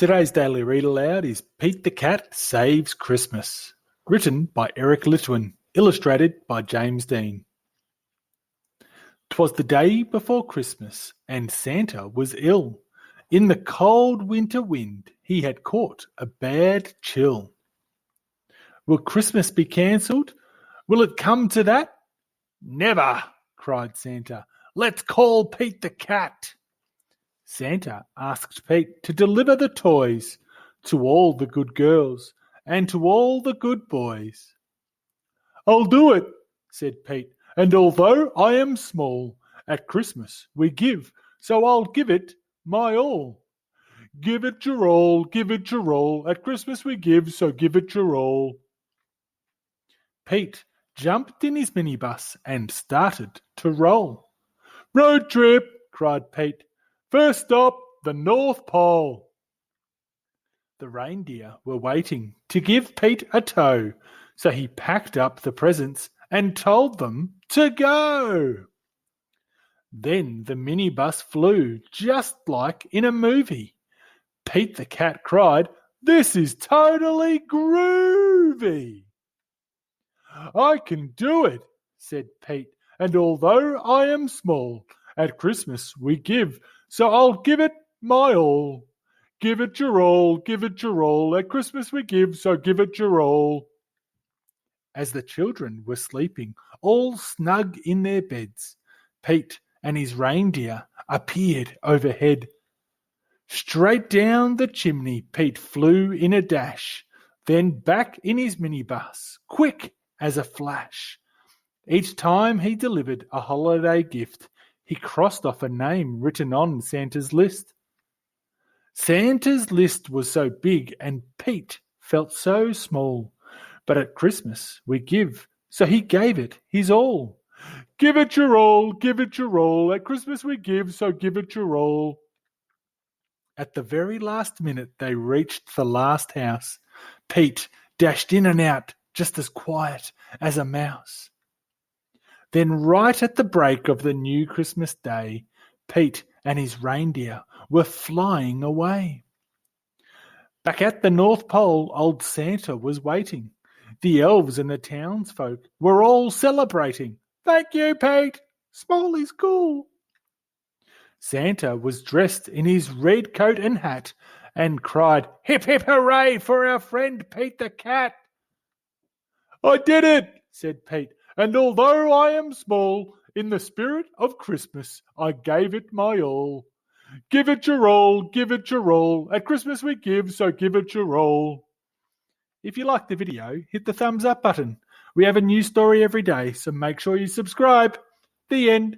Today's Daily Read Aloud is Pete the Cat Saves Christmas, written by Eric Litwin, illustrated by James Dean. 'Twas the day before Christmas, and Santa was ill. In the cold winter wind he had caught a bad chill. Will Christmas be cancelled? Will it come to that? Never, cried Santa. Let's call Pete the Cat. Santa asked Pete to deliver the toys to all the good girls and to all the good boys. I'll do it, said Pete, and although I am small, at Christmas we give, so I'll give it my all. Give it your all, at Christmas we give, so give it your all. Pete jumped in his minibus and started to roll. Road trip, cried Pete. First stop, the North Pole. The reindeer were waiting to give Pete a tow, so he packed up the presents and told them to go. Then the minibus flew just like in a movie. Pete the Cat cried, "This is totally groovy." I can do it, said Pete, and although I am small, at Christmas we give, so I'll give it my all. Give it your all, at Christmas we give, so give it your all. As the children were sleeping, all snug in their beds, Pete and his reindeer appeared overhead. Straight down the chimney Pete flew in a dash, then back in his minibus, quick as a flash. Each time he delivered a holiday gift, he crossed off a name written on Santa's list. Santa's list was so big and Pete felt so small, but at Christmas we give, so he gave it his all. Give it your all, at Christmas we give, so give it your all. At the very last minute they reached the last house. Pete dashed in and out, just as quiet as a mouse. Then right at the break of the new Christmas day, Pete and his reindeer were flying away. Back at the North Pole, old Santa was waiting. The elves and the townsfolk were all celebrating. Thank you, Pete. Small is cool. Santa was dressed in his red coat and hat and cried, "Hip, hip, hooray for our friend Pete the Cat." I did it, said Pete, and although I am small, in the spirit of Christmas, I gave it my all. Give it your all, at Christmas we give, so give it your all. If you liked the video, hit the thumbs up button. We have a new story every day, so make sure you subscribe. The end.